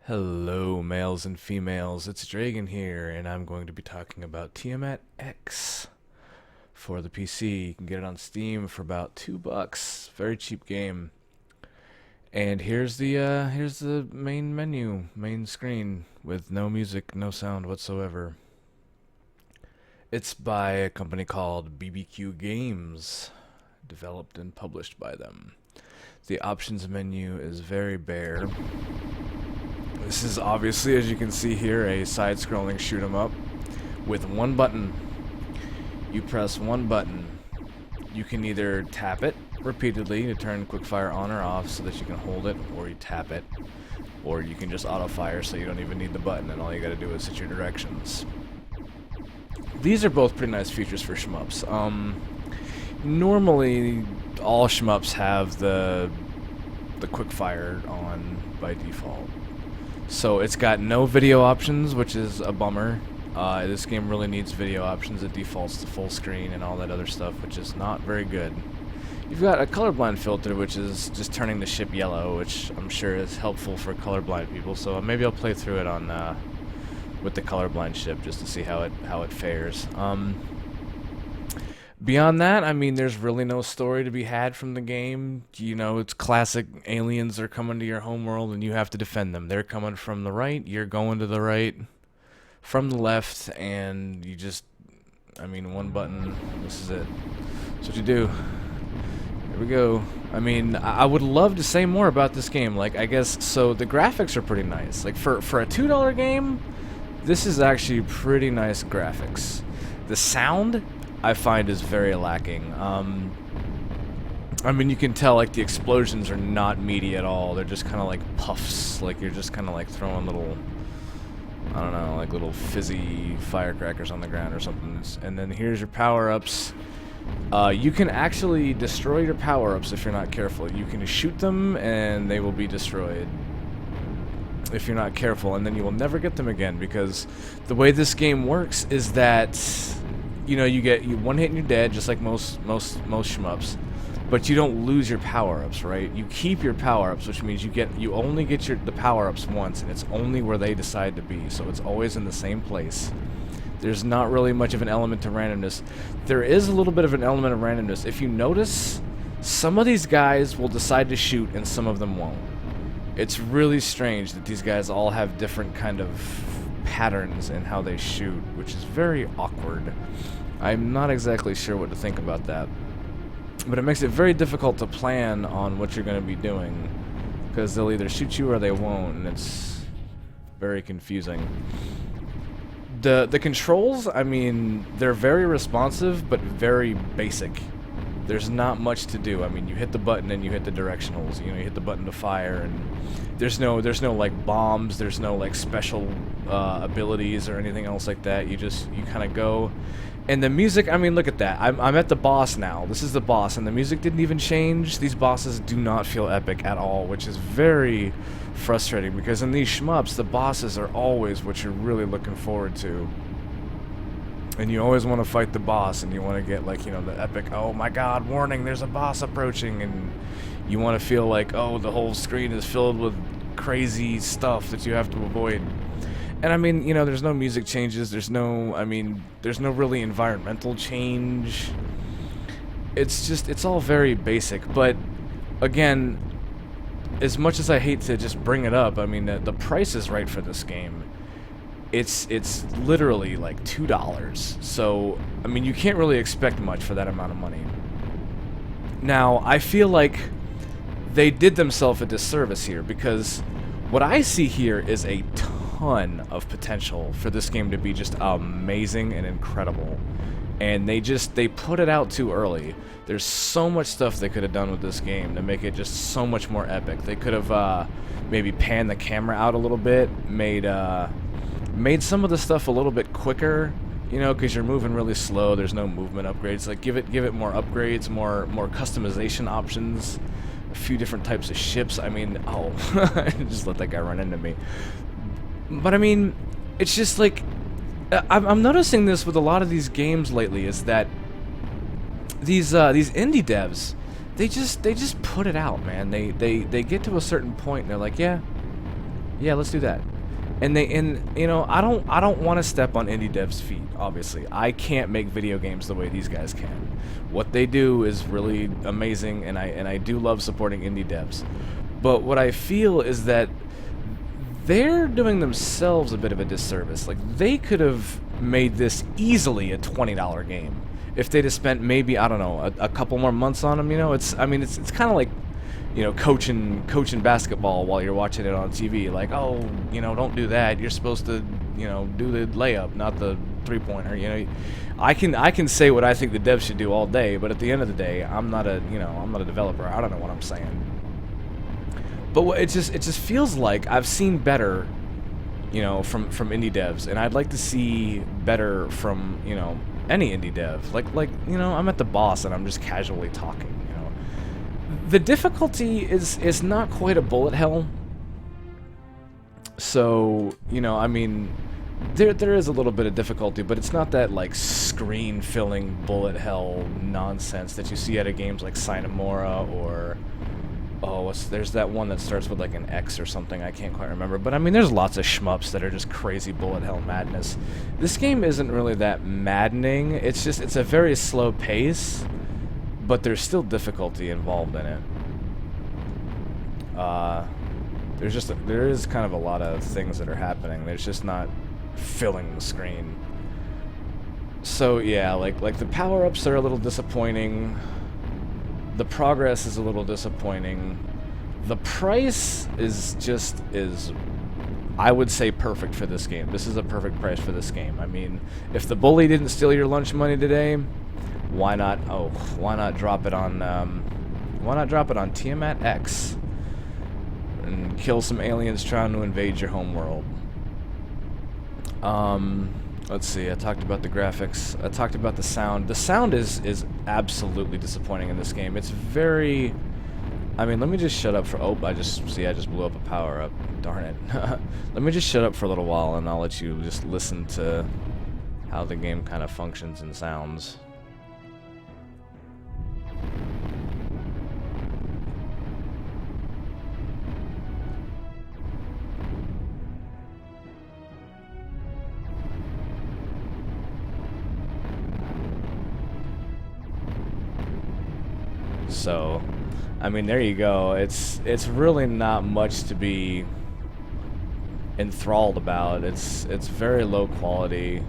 Hello, males and females. It's Dreygen here, and I'm going to be talking about Tiamat X for the PC. You can get it on Steam for about $2. Very cheap game. And here's the main menu, main screen with no music, no sound whatsoever. It's by a company called BBQ Games, developed and published by them. The options menu is very bare. This is obviously, as you can see here, a side-scrolling shoot 'em up with one button. You press one button. You can either tap it repeatedly to turn quickfire on or off so that you can hold it, or you tap it, or you can just auto-fire so you don't even need the button and all you gotta do is hit your directions. These are both pretty nice features for shmups. Normally, all shmups have the quickfire on by default. So it's got no video options, which is a bummer. This game really needs video options. It defaults to full screen and all that other stuff, which is not very good. You've got a colorblind filter, which is just turning the ship yellow, which I'm sure is helpful for colorblind people. So maybe I'll play through it on with the colorblind ship just to see how it fares. Beyond that, I mean, there's really no story to be had from the game. You know, it's classic aliens are coming to your homeworld and you have to defend them. They're coming from the right, you're going to the right, from the left, and you just, I mean, one button, this is it. That's what you do. Here we go. I mean, I would love to say more about this game. Like, I guess, so the graphics are pretty nice. Like, for a $2 game, this is actually pretty nice graphics. The sound, I find, is very lacking. I mean, you can tell, like, the explosions are not meaty at all. They're just kind of like puffs. Like, you're just kind of like throwing little, I don't know, like little fizzy firecrackers on the ground or something. And then here's your power-ups. You can actually destroy your power-ups if you're not careful. You can shoot them and they will be destroyed if you're not careful, and then you will never get them again, because the way this game works is that, you know, you get one hit and you're dead, just like most shmups, but you don't lose your power-ups, right? You keep your power-ups, which means you only get the power-ups once, and it's only where they decide to be, so it's always in the same place. There's not really much of an element to randomness. There is a little bit of an element of randomness. If you notice, some of these guys will decide to shoot and some of them won't. It's really strange that these guys all have different kind of patterns in how they shoot, which is very awkward. I'm not exactly sure what to think about that. But it makes it very difficult to plan on what you're going to be doing, because they'll either shoot you or they won't, and it's very confusing. The controls, I mean, they're very responsive, but very basic. There's not much to do. I mean, you hit the button and you hit the directionals. You know, you hit the button to fire, and there's no like bombs. There's no like special abilities or anything else like that. You kind of go. And the music, I mean, look at that. I'm at the boss now. This is the boss, and the music didn't even change. These bosses do not feel epic at all, which is very frustrating, because in these shmups, the bosses are always what you're really looking forward to. And you always want to fight the boss, and you want to get, like, you know, the epic, oh my god, warning, there's a boss approaching, and you want to feel like, oh, the whole screen is filled with crazy stuff that you have to avoid. And I mean, you know, there's no music changes, there's no really environmental change. It's all very basic, but again, as much as I hate to just bring it up, I mean, the price is right for this game. It's literally like $2, so, I mean, you can't really expect much for that amount of money. Now, I feel like they did themselves a disservice here, because what I see here is a ton of potential for this game to be just amazing and incredible, and they put it out too early. There's so much stuff they could have done with this game to make it just so much more epic. They could have maybe panned the camera out a little bit, made some of the stuff a little bit quicker, you know, because you're moving really slow. There's no movement upgrades. Like, give it more upgrades, more customization options, a few different types of ships. I mean, oh, just let that guy run into me. But I mean, it's just like, I'm noticing this with a lot of these games lately, is that these indie devs, they just put it out, man. They get to a certain point and they're like, yeah, Yeah, let's do that. And you know, I don't want to step on indie devs' feet. Obviously, I can't make video games the way these guys can. What they do is really amazing, and I do love supporting indie devs. But what I feel is that they're doing themselves a bit of a disservice. Like, they could have made this easily a $20 game if they'd have spent maybe, I don't know, a couple more months on them. You know, it's, I mean, it's kind of like, you know, coaching basketball while you're watching it on TV. Like, oh, you know, don't do that. You're supposed to, you know, do the layup, not the three-pointer. You know, I can say what I think the devs should do all day, but at the end of the day, I'm not a developer. I don't know what I'm saying. But it just feels like I've seen better, you know, from indie devs, and I'd like to see better from, you know, any indie dev. Like you know, I'm at the boss and I'm just casually talking. You know, the difficulty is not quite a bullet hell. So, you know, I mean, there is a little bit of difficulty, but it's not that like screen filling bullet hell nonsense that you see out of games like Cinemora or there's that one that starts with like an X or something, I can't quite remember. But I mean, there's lots of shmups that are just crazy bullet hell madness. This game isn't really that maddening. It's a very slow pace, but there's still difficulty involved in it. There is kind of a lot of things that are happening. There's just not filling the screen. So yeah, like the power-ups are a little disappointing. The progress is a little disappointing. The price is I would say perfect for this game. This is a perfect price for this game. I mean, if the bully didn't steal your lunch money today, why not drop it on Tiamat X and kill some aliens trying to invade your homeworld. Let's see, I talked about the graphics, I talked about the sound. The sound is absolutely disappointing in this game. It's very... I mean, let me just shut up for... Oh, I just blew up a power-up. Darn it. Let me just shut up for a little while, and I'll let you just listen to how the game kind of functions and sounds. So, I mean, there you go. It's really not much to be enthralled about. It's very low quality.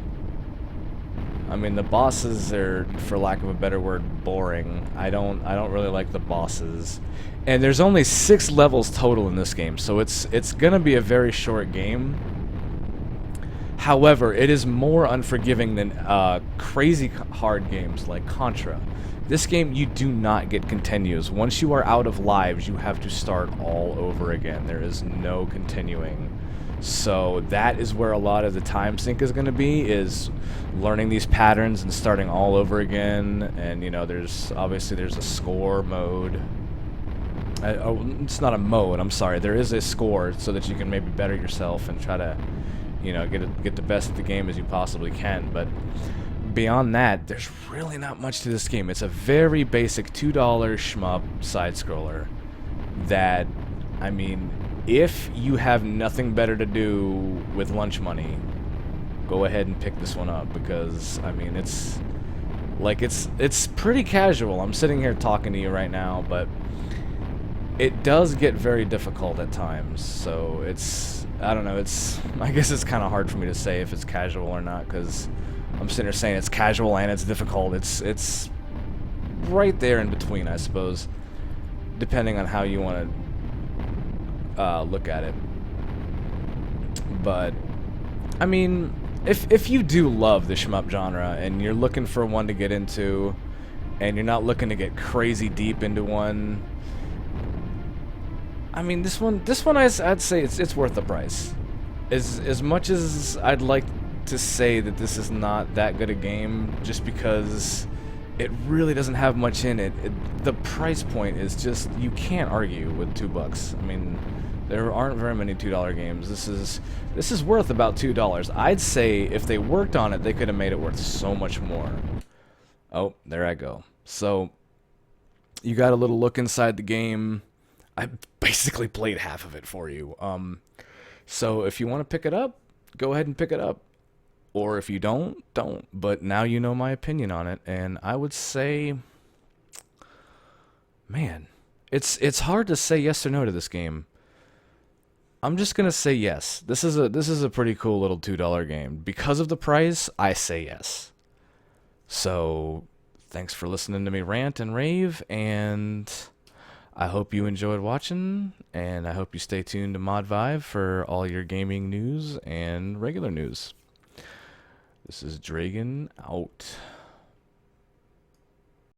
I mean, the bosses are, for lack of a better word, boring. I don't really like the bosses. And there's only 6 levels total in this game, so it's gonna be a very short game. However, it is more unforgiving than crazy hard games like Contra. This game, you do not get continues. Once you are out of lives, you have to start all over again. There is no continuing. So that is where a lot of the time sink is going to be, is learning these patterns and starting all over again. And, you know, there's a score mode. It's not a mode, I'm sorry. There is a score so that you can maybe better yourself and try to, you know, get the best at the game as you possibly can. But beyond that, there's really not much to this game. It's a very basic $2 shmup side-scroller that, I mean, if you have nothing better to do with lunch money, go ahead and pick this one up, because, I mean, it's pretty casual. I'm sitting here talking to you right now, but it does get very difficult at times, so I don't know, I guess it's kind of hard for me to say if it's casual or not, because I'm sitting here saying it's casual and it's difficult. It's right there in between, I suppose, depending on how you want to look at it. But I mean, if you do love the shmup genre and you're looking for one to get into, and you're not looking to get crazy deep into one, I mean, this one I'd say it's worth the price. As much as I'd like to say that this is not that good a game, just because it really doesn't have much in it. The price point is just, you can't argue with $2. I mean, there aren't very many $2 games. This is worth about $2. I'd say if they worked on it, they could have made it worth so much more. Oh, there I go. So you got a little look inside the game. I basically played half of it for you. So if you want to pick it up, go ahead and pick it up. Or if you don't. But now you know my opinion on it, and I would say, man, it's hard to say yes or no to this game. I'm just gonna say yes. This is a pretty cool little $2 game. Because of the price, I say yes. So thanks for listening to me rant and rave, and I hope you enjoyed watching, and I hope you stay tuned to Modvive for all your gaming news and regular news. This is Dreygen out.